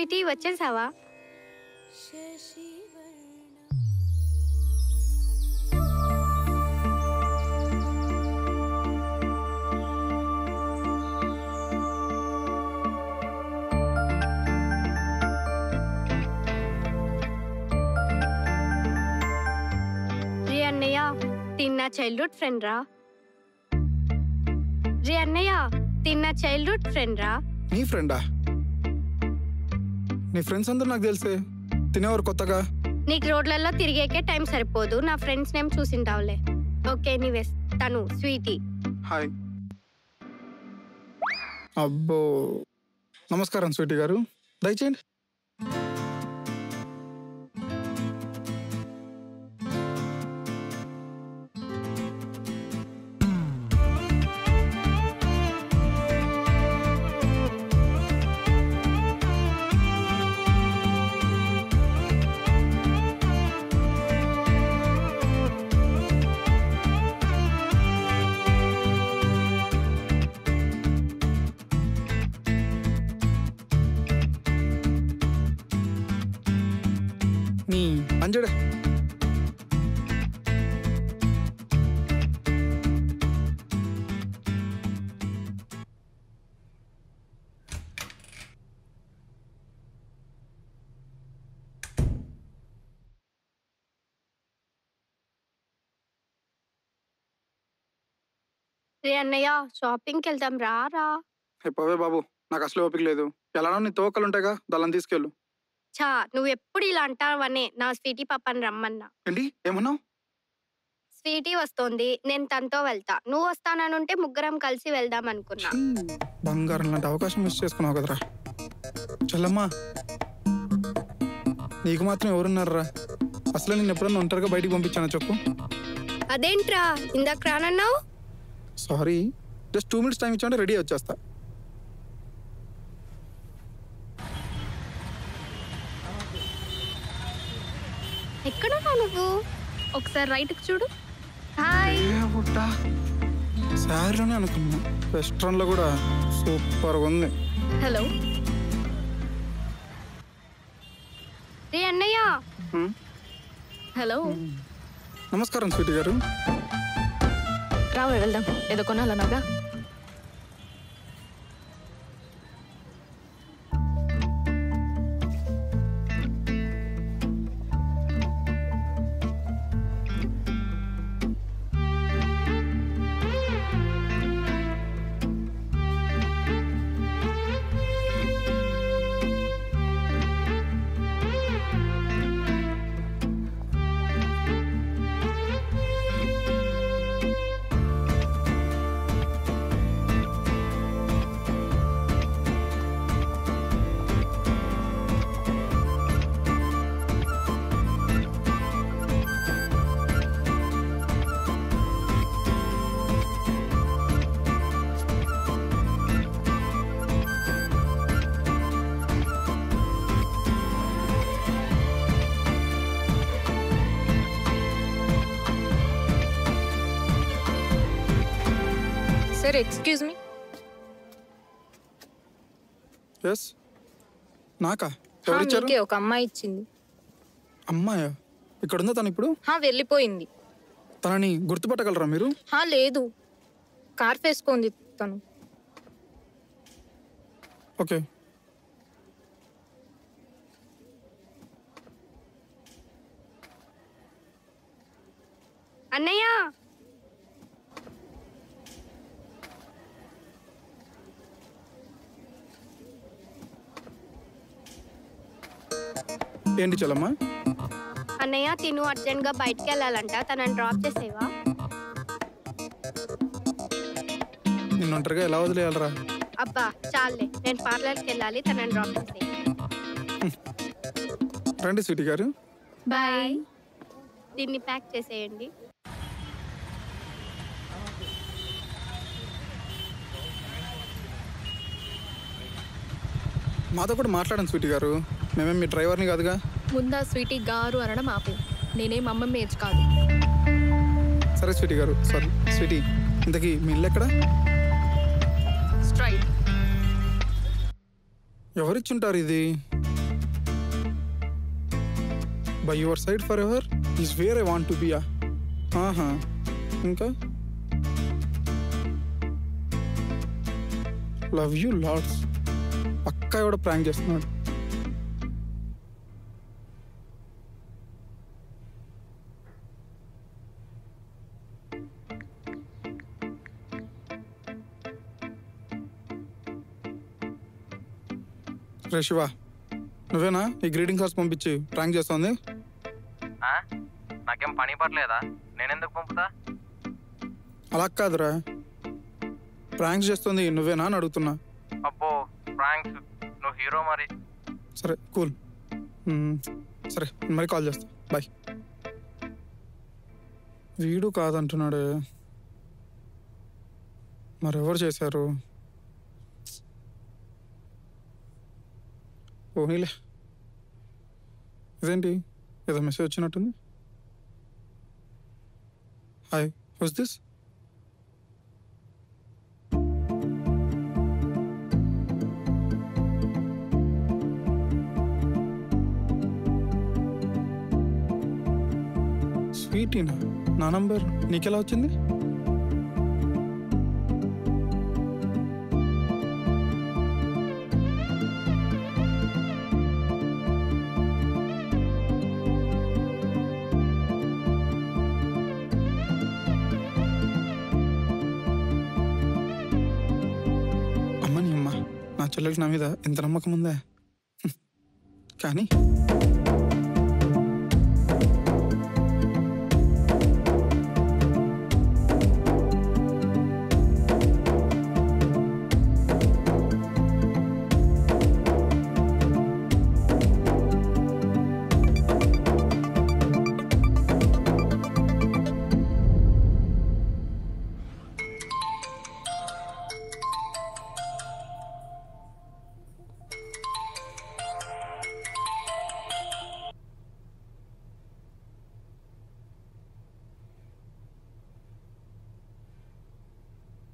Sweety వచ్చేసావా? రే అన్నయ్య, తిన్న చైల్డ్హుడ్ ఫ్రెండ్ రా. రే అన్నయ్య, తిన్న చైల్డ్హుడ్ ఫ్రెండ్ రా. నీ ఫ్రెండా? నీ ఫ్రెండ్స్ అందరూ నాకు తెలిసే. తినేవారు కొత్తగా? నీకు రోడ్లలో తిరిగేకే టైం సరిపోదు. నా ఫ్రెండ్స్ నేమ్ చూసింటావులే. ఓకే ఎనీవేస్, తను స్వీటీ. హాయ్. అబ్బో, నమస్కారం స్వీటీ గారు, దయచేయండి. నీ అంజడే. రే అన్నయ్య, షాపింగ్కి వెళ్దాం రా రా. పవే బాబు, నాకు అసలు ఓపిక లేదు. ఎలానో నీ తోకలు ఉంటాయిగా, దాన్ని తీసుకెళ్ళు. చా, నువ్వు ఎప్పుడు ఇలా అంటావనే నా స్వీటీ పాపని రమ్మన్నా. ఏంటి ఏమన్నావు? స్వీటీ వస్తోంది, నేను తనతో వెళ్తా. నువ్వు వస్తానంటే ముగ్గురం కలిసి వెళ్దాం అనుకున్నా. బంగారం లాంటి అవకాశం మిస్ చేసుకున్నావు కదరా చెల్లమ్మా. నీకు మాత్రం ఎవరున్నారా? అసలు నేను ఎప్పుడన్నా ఒంటరిగా బయటికి పంపించాను చెప్పు. అదేంట్రా ఇందాక రానన్నావు? సారీ, జస్ట్ 2 minutes టైం ఇచ్చామంటే రెడీ వచ్చేస్తా. ఎక్కడున్నావు నువ్వు? ఒకసారి రైట్కి చూడు. హాయ్. శారీలోనే అనుకున్నా, రెస్టారెంట్లో కూడా సూపర్గా ఉంది. హలో. రే అన్నయ్య. హలో. నమస్కారం స్వీటీ గారు. రావు వెళ్దాం, ఏదో కొనాలన్నాగా. Sir excuse me. ఎస్, నాకా? మీకే ఒక అమ్మాయి ఇచ్చింది. అమ్మాయా? ఇక్కడ ఉందా తను ఇప్పుడు? వెళ్ళిపోయింది. తనని గుర్తుపట్టగలరా మీరు? లేదు, కార్ వేసుకుంది తను. ఓకే. అన్నయ్య. ఏంటి చెల్లమ్మా? అన్నయ్య, తిను అర్జెంట్ గా బయటికి వెళ్ళాలంట, తనని డ్రాప్ చేసేవా? నిన్ను ఒంటరిగా ఎలా వదిలేయాలరా? అబ్బా చాలే, నేను పార్లర్కి వెళ్ళాలి, తనని డ్రాప్ చేసేయి. రండి స్వీటీ గారు. బాయ్. దీన్ని ప్యాక్ చేసేయండి. మాతో కూడా మాట్లాడండి స్వీటీ గారు, మేమేం మీ డ్రైవర్ని కాదుగా. ముందా స్వీటీ గారు అనడం ఆపే, నేనేం అమ్మమ్మ ఏజ్ కాదు. సరే స్వీటీ గారు, సారీ స్వీటీ, ఇంతకీ మీ ఇల్లు ఎక్కడ? స్ట్రైట్. ఎవరిచ్చుంటారు ఇది? By your side for ever is where I want to be. ఆహా, ఇంకా లవ్ యూ లాట్స్. పక్కా కూడా ప్రాంక్ చేస్తున్నాడు. రే శివ, నువ్వేనా ఈ గ్రీటింగ్ కార్డ్స్ పంపించి ప్రాంక్ చేస్తోంది? నాకేం పని పడలేదా? నేనెందుకు పంపుతా? అలా కాదురా, ప్రాంక్స్ చేస్తుంది నువ్వేనా అని అడుగుతున్నా. అబ్బో ప్రాంక్స్, నువ్వు హీరో మరి. సరే కూల్, సరే మరి కాల్ చేస్తా, బాయ్. వీడు కాదంటున్నాడే, మరెవరు చేశారు? ఓనీలే. ఇదేంటి ఏదో మెసేజ్ వచ్చినట్టుంది. Hi, who's this? స్వీటీనా? నా నంబర్ నీకెలా వచ్చింది? అమ్మని అమ్మ, నా చెల్లెకి నా మీద ఎంత నమ్మకం ఉందా? కానీ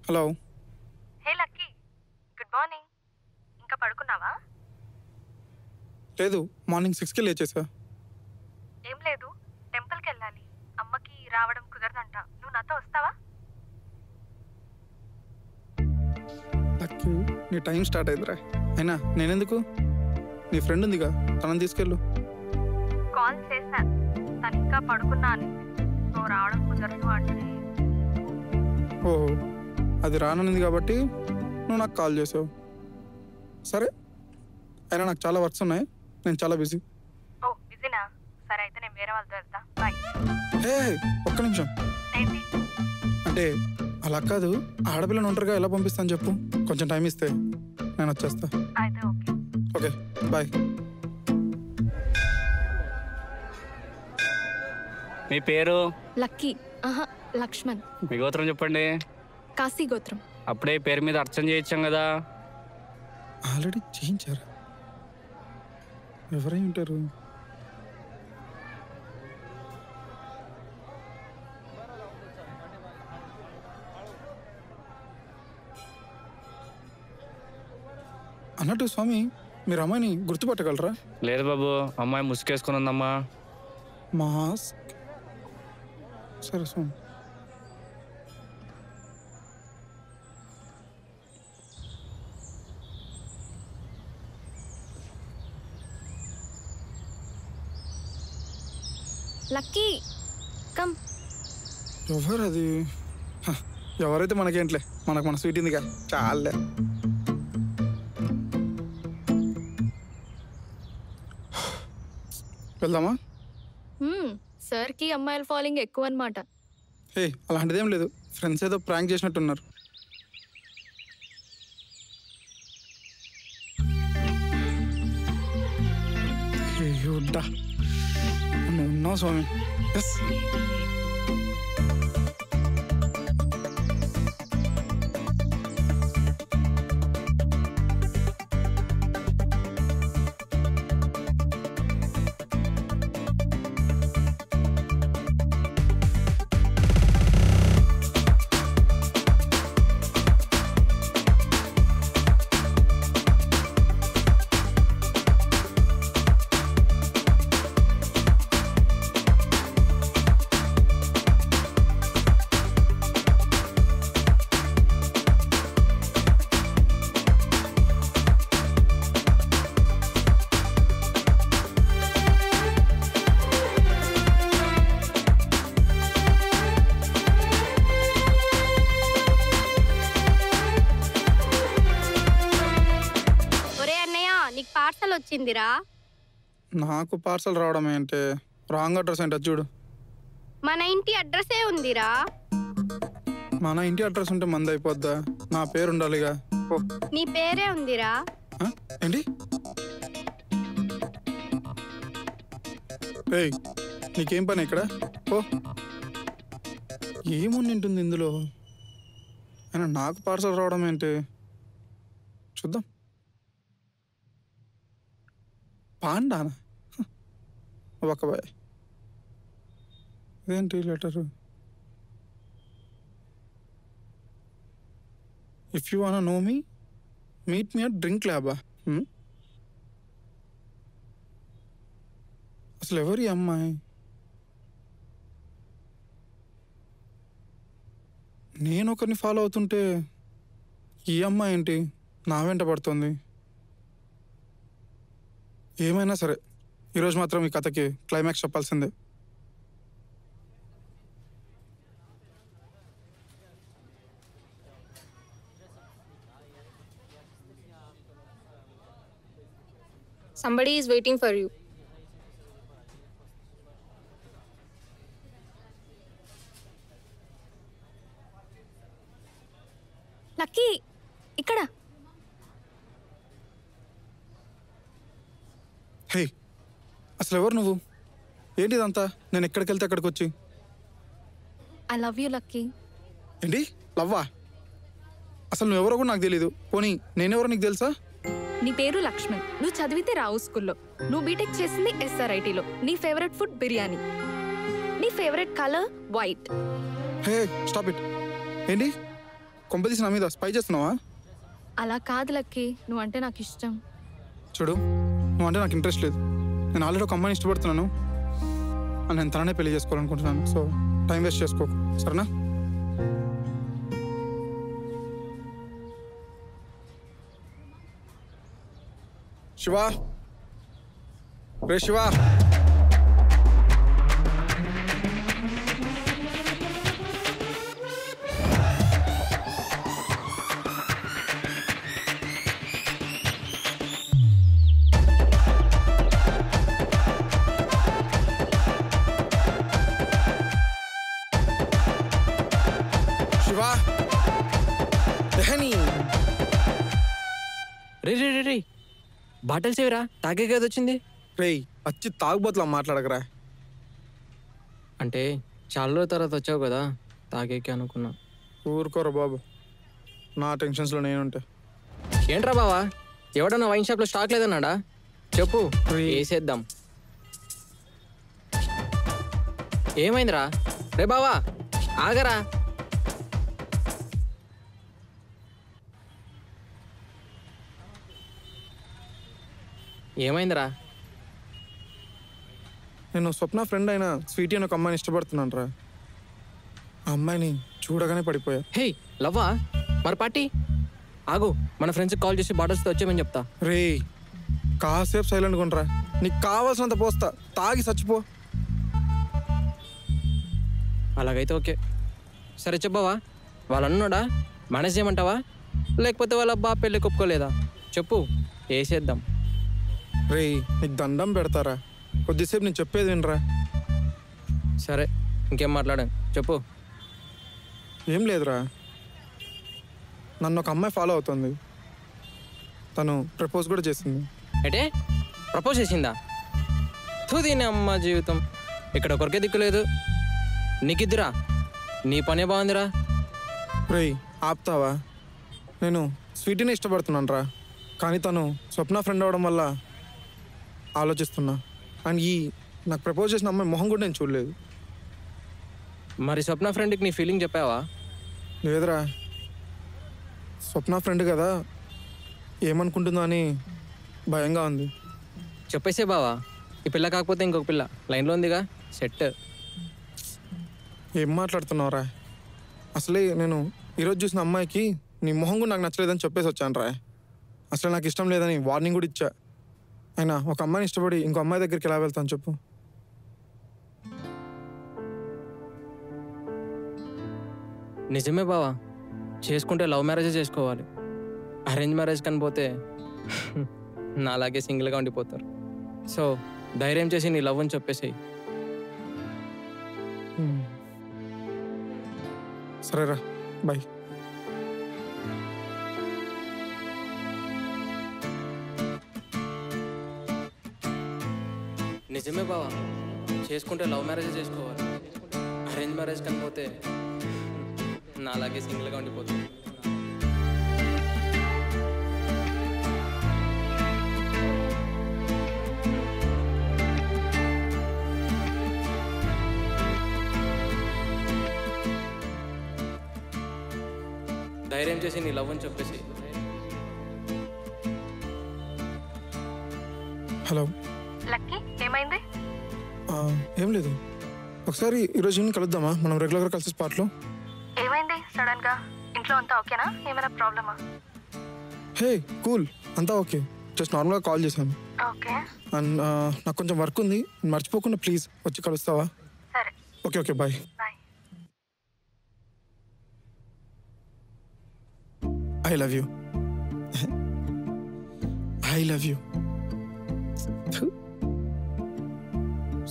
హలో. హే లక్కీ, గుడ్ మార్నింగ్. ఇంకా పడుకున్నావా? లేదు, మార్నింగ్ 6కి లేచేసా. ఏం లేదు, టెంపుల్కి వెళ్ళాలి. అమ్మకి రావడం కుదరదంట. నువ్వు నాతో వస్తావా? లక్కీ, నీ టైం స్టార్ట్ అయిందిరా. అయినా నేనెందుకు? నీ ఫ్రెండ్ ఉందిగా, తనని తీసుకెళ్ళు. కాల్ చేశా, తను ఇంకా పడుకున్నా అని. నువ్వు రావడం కుదరదు అంటే. ఓహో, అది రానుంది కాబట్టి నువ్వు నాకు కాల్ చేసావు. సరే, అయినా నాకు చాలా వర్క్స్ ఉన్నాయి, నేను చాలా బిజీ. ఓ బిజీనా? సరే అయితే నేను వేరే వాళ్ళతో వెళ్తా. బాయ్. హే, ఒక్క నిమిషం. ఏంటి? అంటే అలా కాదు, ఆడపిల్లని ఒంటరిగా ఎలా పంపిస్తాను చెప్పు. కొంచెం టైం ఇస్తే నేను వచ్చేస్తా. అయితే ఓకే. Okay, bye. మీ పేరు? లక్కీ. ఆహా, లక్ష్మణ్. మీ గోత్రం చెప్పండి. కాశీ గోత్రం. అప్పుడే పేరు మీద అర్చన చేయించాం కదా. ఆల్రెడీ చేయించారా? ఎవరై ఉంటారు? అన్నట్టు స్వామి, మీరు అమ్మాయిని గుర్తుపట్టగలరా? లేదు బాబు, అమ్మాయి ముసుకేసుకుని ఉందమ్మా. మాస్క్. సరే స్వామి. Lucky come. ఎవరది? ఎవరైతే మనకేంట్లే, మనకు మన స్వీట్ ఇందిగా చాలే. వెళ్దామా? సార్కి అమ్మాయిల ఫాలోయింగ్ ఎక్కువ అనమాట. హే, అలాంటిదేం లేదు, ఫ్రెండ్స్ ఏదో ప్రాంక్ చేసినట్టున్నారు. నువ్వు ఉన్నావు స్వామి. ఎస్. వచ్చిందిరా? నాకు పార్సల్ రావడం ఏంటి? రాంగ్ అడ్రస్ ఏంటి చూడు. మన ఇంటి అడ్రస్సే ఉందిరా. మన ఇంటి అడ్రస్ ఉంటే మంది అయిపోద్దా? నా పేరు ఉండాలిగా. ఓ నీ పేరే ఉందిరా. ఏంటి? ఏయ్ నీకేం పని ఇక్కడ? ఓ ఏముంటుంది ఇందులో? అయినా నాకు పార్సల్ రావడం ఏంటి? చూద్దాం. పాండానా? ఒక బాయ్. ఇదేంటి letter? If you want know me meet me at drink ల్యాబా? అసలు ఎవరి అమ్మాయి? నేను ఒకరిని ఫాలో అవుతుంటే ఈ అమ్మాయి ఏంటి నా వెంట పడుతుంది? ఏమైనా సరే ఈరోజు మాత్రం ఈ కథకి క్లైమాక్స్ చెప్పాల్సిందే. Somebody is waiting for you. Lucky ఇక్కడ. హే అసలు ఎవరు నువ్వు? ఏంటి ఇదంతా? నేను ఎక్కడికి వెళ్తే అక్కడికి వచ్చి ఐ లవ్ యూ లక్కీ. ఏంటి లవ్వా? అసలు నువ్వెవరో కూడా నాకు తెలీదు. పోనీ నేనెవరో నీకు తెలుసా? నీ పేరు లక్ష్మణ్. నువ్వు చదివితే రావు స్కూల్లో. నువ్వు బీటెక్ చేసింది SRITలో. నీ ఫేవరెట్ ఫుడ్ బిర్యానీ. నీ favourite colour white. Hey stop it. ఏంటి కొంపదీసి నా మీద స్పై చేస్తున్నావా? అలా కాదు లక్కీ, నువ్వంటే నాకు ఇష్టం. చూడు నువ్వు అంటే నాకు ఇంట్రెస్ట్ లేదు. నేను ఆల్రెడీ ఒక అమ్మాయిని ఇష్టపడుతున్నాను. నేను తననే పెళ్లి చేసుకోవాలనుకుంటున్నాను. సో టైం వేస్ట్ చేసుకోకు, సరేనా? శివా, రే శివా. శివా రే రే రే రే బాటల్స్ ఏవిరా? తాగే కదా వచ్చింది. రేయ్ వచ్చి తాగుబోతులా మాట్లాడకరా. అంటే చాలా రోజుల తర్వాత వచ్చావు కదా, తాగేకి అనుకున్నా. ఊరుకోరా బాబు, నా టెన్షన్స్లో నేనుంటే. ఏంట్రా బావా, ఎవడన్నా వైన్ షాప్లో స్టాక్ లేదన్నాడా? చెప్పు, వేసేద్దాం. ఏమైందిరా? రే బావా ఆగరా. ఏమైందిరా? నేను స్వప్న ఫ్రెండ్ అయిన స్వీటీ అని ఒక అమ్మాయిని ఇష్టపడుతున్నాను రా. ఆ అమ్మాయిని చూడగానే పడిపోయా. హే లవ్వా, మరి పార్టీ ఆగు. మన ఫ్రెండ్స్కి కాల్ చేసి బాటల్స్తో వచ్చేమని చెప్తా. రే కాసేపు సైలెంట్గా ఉండరా. నీకు కావాల్సినంత పోస్తా, తాగి చచ్చిపో. అలాగైతే ఓకే. సరే చెప్పవా, వాళ్ళు అన్నాడా మేనేజ్ చేయమంటావా, లేకపోతే వాళ్ళ అబ్బా పెళ్ళి ఒప్పుకోలేదా? చెప్పు, వేసేద్దాం. రే నీకు దండం పెడతారా, కొద్దిసేపు నేను చెప్పేది వినరా. సరే ఇంకేం మాట్లాడాను చెప్పు. ఏం లేదురా, నన్ను ఒక అమ్మాయి ఫాలో అవుతుంది. తను ప్రపోజ్ కూడా చేసింది. అంటే ప్రపోజ్ చేసిందా? దీని అమ్మ జీవితం, ఇక్కడ ఒకరికే దిక్కులేదు. నీకిద్దురా, నీ పనే బాగుందిరా. రే ఆపుతావా? నేను స్వీటీని ఇష్టపడుతున్నాను రా, కానీ తను స్వప్న ఫ్రెండ్ అవ్వడం వల్ల ఆలోచిస్తున్నా. అండ్ నాకు ప్రపోజ్ చేసిన అమ్మాయి మొహం కూడా నేను చూడలేదు. మరి స్వప్న ఫ్రెండ్కి నీ ఫీలింగ్ చెప్పావా? లేదురా, స్వప్న ఫ్రెండ్ కదా, ఏమనుకుంటుందో అని భయంగా ఉంది. చెప్పేసే బావా, ఈ పిల్ల కాకపోతే ఇంకొక పిల్ల లైన్లో ఉందిగా, సెట్. ఏం మాట్లాడుతున్నావురా? అసలే నేను ఈరోజు చూసిన అమ్మాయికి నీ మొహం కూడా నాకు నచ్చలేదని చెప్పేసి వచ్చాను రా. అసలు నాకు ఇష్టం లేదని వార్నింగ్ కూడా ఇచ్చా. అయినా ఒక అమ్మాయిని ఇష్టపడి ఇంకో అమ్మాయి దగ్గరికి ఎలా వెళ్తాను చెప్పు? నిజమే బావా, చేసుకుంటే లవ్ మ్యారేజే చేసుకోవాలి. అరేంజ్ మ్యారేజ్ కనిపోతే నా అలాగే సింగిల్గా ఉండిపోతారు. సో ధైర్యం చేసి నీ లవ్ అని చెప్పేసేయి. సరేరా, బాయ్. నిజమే బావా, చేసుకుంటే లవ్ మ్యారేజ్ చేసుకోవాలి. అరేంజ్ మ్యారేజ్ కనిపోతే నా అలాగే సింగిల్గా ఉండిపోతుంది. ధైర్యం చేసి నీ లవ్ అని చెప్పేసి. హలో. లక్కీ ఏమైంది? ఏం లేదు, ఒకసారి ఈరోజు ఈవినింగ్ కలుద్దామా? మనం రెగ్యులర్గా కలిసి స్పాట్లో. ఏమైంది సడన్ గా? ఇంట్లో అంతా ఓకేనా? ఏమైనా ప్రాబ్లమా? హే కూల్, అంతా ఓకే. జస్ట్ నార్మల్గా కాల్ చేశాను. ఓకే అండ్ నాకు కొంచెం వర్క్ ఉంది, మర్చిపోకుండా ప్లీజ్ వచ్చి కలుస్తావా? సరే okay okay, bye. Bye. I love you. I love you.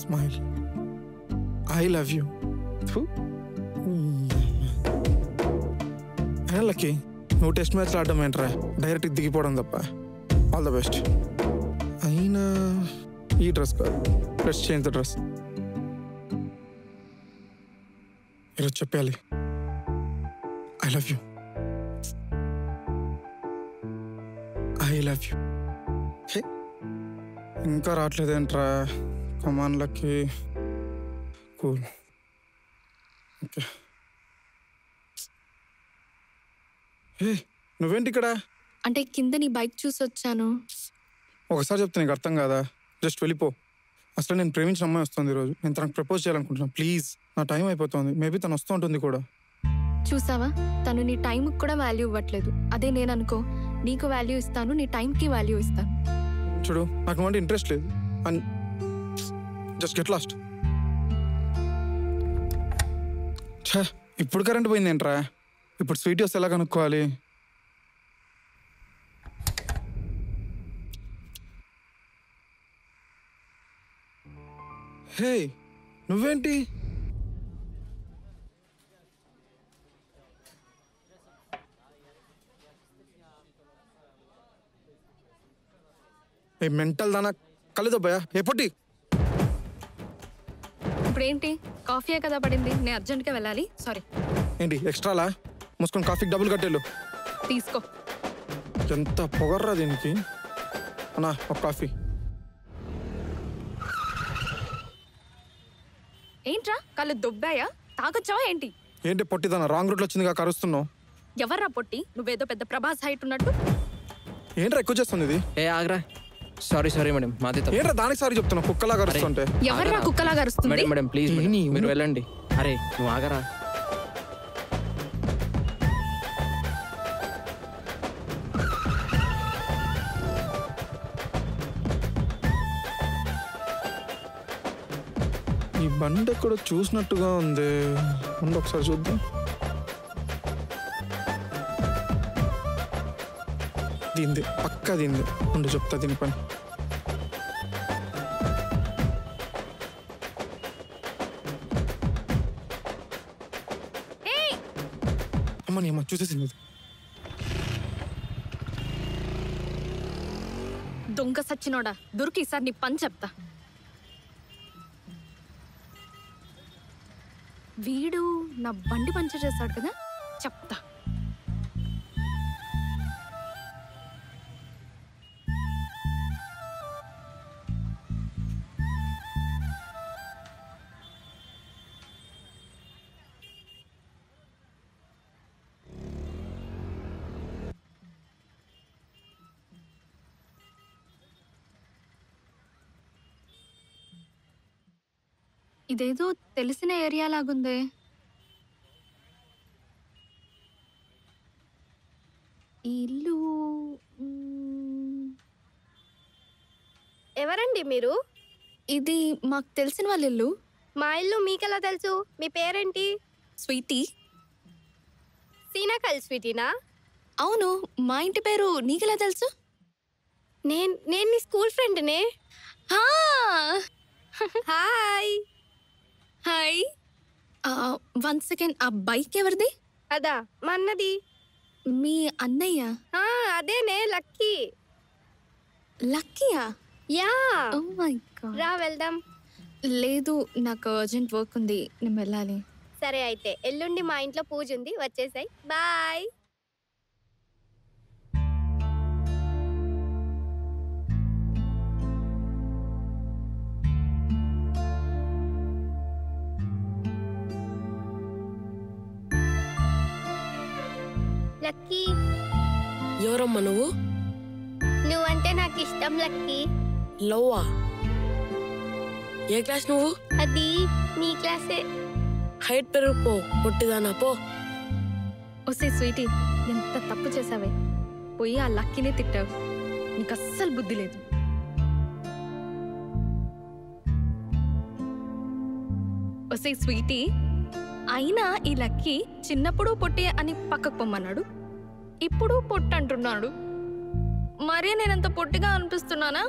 Smile. I love you. అయినా లక్కీ, నువ్వు టెస్ట్ మ్యాచ్లు ఆడడం ఏంట్రా, డైరెక్ట్ దిగిపోవడం తప్ప. All the best. అయినా ఈ డ్రెస్ కాదు, లెట్స్ చేంజ్ ద డ్రెస్. ఈరోజు చెప్పాలి, I love you. I love you. Hey, ఇంకా రావట్లేదేంట్రా? Come on Lucky. Cool. Okay. Hey, నువ్వేంటి ఇక్కడ? అంటే కింద నీ బైక్ చూసి వచ్చాను. ఒకసారి చెప్తే నీకు అర్థం కాదా? జస్ట్ వెళ్ళిపో. అసలు నేను ప్రేమించిన అమ్మాయి వస్తుంది ఈరోజు. నేను తనకు ప్రపోజ్ చేయాలనుకుంటున్నాను. ప్లీజ్, నా టైం అయిపోతుంది. మేబీ తను వస్తూ ఉంటుంది కూడా. చూసావా, తను నీ టైంకి కూడా వాల్యూ ఇవ్వట్లేదు. అదే నేను అనుకో, నీకు వాల్యూ ఇస్తాను, నీ టైంకి వాల్యూ ఇస్తాను. చూడు, నాకు అంటే ఇంట్రెస్ట్ లేదు. And just get lost. ఛా, ఇప్పుడు కరెంట్ పోయిందేంట్రా? ఇప్పుడు స్వీట్ వస్తే ఎలా కనుక్కోవాలి? హే, నువ్వేంటి? ఏ మెంటల్ దానా, కలుదబ్బాయా ఎప్పటి? ఇప్పుడేంటి, కాఫీయే కదా పడింది, నేను అర్జెంట్గా వెళ్ళాలి. సారీ. ఏంటి ఎక్స్ట్రాలా? మూసుకొని కాఫీకి డబ్బులు కట్టేళ్ళు. తీసుకో. ఎంత పొగర్రా దీనికి. అన్నా, ఒక కాఫీ. ఏంట్రా, కళ్ళు దొబ్బాయా? తాగొచ్చావా ఏంటి? ఏంటి పొట్టిదన్న, రాంగ్ రూట్లో వచ్చిందిగా కరుస్తున్నావు. ఎవర్రా పొట్టి? నువ్వేదో పెద్ద ప్రభాస్ హైట్ ఉన్నట్టు. ఏంట్రా ఎక్కువ చేస్తుంది ఇది? ఏ ఆగ్రా. సారీ మేడం, మాది తప్పు. ఏంట్రా దానికి సారీ చెప్తున్నావు? కుక్కలా కరుస్తుంటే. ఎవర్రా కుక్కలాగా అరుస్తుంది? మేడం ప్లీజ్ మీరు వెళ్ళండి. అరే నువ్వు ఆగరా. ఈ బండి ఎక్కడో చూసినట్టుగా ఉంది. ఉండి ఒకసారి చూద్దాం. దీంది, పక్కా దీంది. ఉండి చెప్తా దీని పని. అమ్మ నీ అమ్మ చూసేసింది. దొంగ సచ్చినోడా, దొరికి ఈసారి నీ పని చెప్తా. వీడు నా బండి పంచర్ చేశాడు కదా, చెప్తా. ఇదేదో తెలిసిన ఏరియా లాగుందే. ఈ ఇల్లు ఎవరండి మీరు? ఇది మాకు తెలిసిన వాళ్ళ ఇల్లు. మా ఇల్లు మీకెలా తెలుసు? మీ పేరేంటి? స్వీటీ. సీనాకల్ స్వీటీనా? అవును, మా ఇంటి పేరు నీకెలా తెలుసు? నేను నీ స్కూల్ ఫ్రెండ్నే. హాయ్. హాయ్. 1 సెకండ్, ఆ బైక్ ఎవరిది? అదా మా అన్నది. మీ అన్నయ్య? అదేనే లక్కీ. లక్కీయా? యా. Oh my God. రా వెళ్దాం. లేదు, నాకు అర్జెంట్ వర్క్ ఉంది, నేను వెళ్ళాలి. సరే అయితే ఎల్లుండి మా ఇంట్లో పూజ ఉంది, వచ్చేసాయి. బాయ్. లక్కీ. ఎవరమ్మా నువ్వు? నువ్వంటే నాకు ఇష్టం లక్కీ. లవ్వా? ఏ క్లాస్ నువ్వు? అది నీ క్లాసే. హైట్ పెరుగుపో, పొట్టిదానా పో. ఒసే స్వీటీ, ఎంత తప్పు చేసావే. పోయి ఆ లక్కీనే తిట్టావు. నీకు అస్సలు బుద్ధి లేదు. ఒసే స్వీటీ, అయినా ఈ లక్కీ చిన్నప్పుడు పొట్టి అని పక్కకు పొమ్మన్నాడు, ఇప్పుడు పొట్టు అంటున్నాడు. మరీ నేనంత పొట్టిగా అనిపిస్తున్నానా?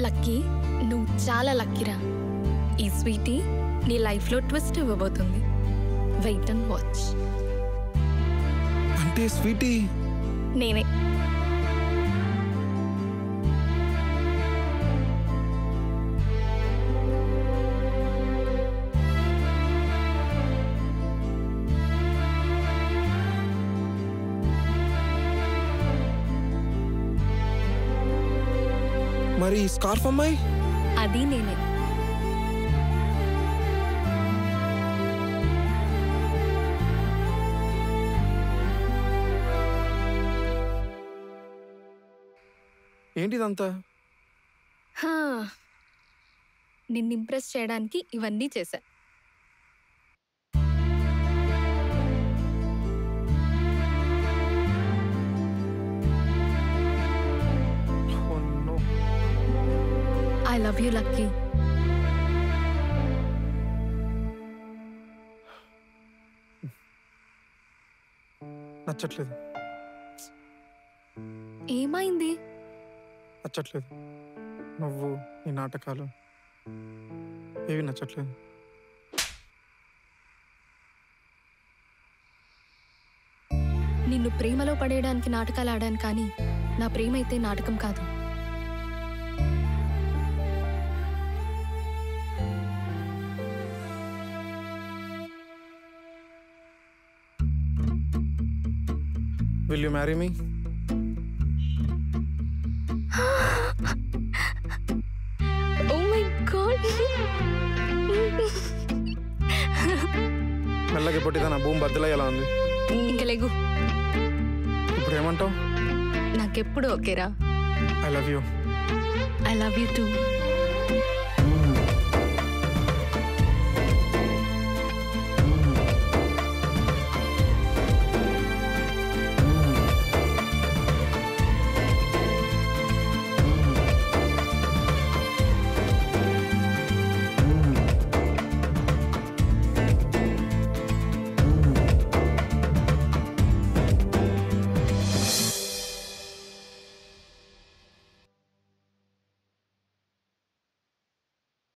లక్కీ, నువ్వు చాలా లక్కీరా. ఈ స్వీటీ నీ లైఫ్లో ట్విస్ట్ ఇవ్వబోతుంది. Wait and watch. అంటే స్వీటీ నేనే. మరి స్కార్ఫ్ అమ్మాయి? అది నేనే. ఏంటిదంతా? నిన్ను ఇంప్రెస్ చేయడానికి ఇవన్నీ చేశా. I love you lucky. నచ్చట్లేదు. ఏమైంది? నచ్చట్లేదు. నువ్వు ఈ నాటకాలు ఏవి నచ్చట్లేదు. నిన్ను ప్రేమలో పడేయడానికి నాటకాలు ఆడాను, కానీ నా ప్రేమ అయితే నాటకం కాదు. Will you marry me? Oh my God. మెల్లగా పొట్టిదా నా భూమి బద్దలయ్యేలా ఉంది. ఇంక లేగు. ఇప్పుడు ఏమంటావు? నాకెప్పుడు ఓకేరా. I love you. I love you too.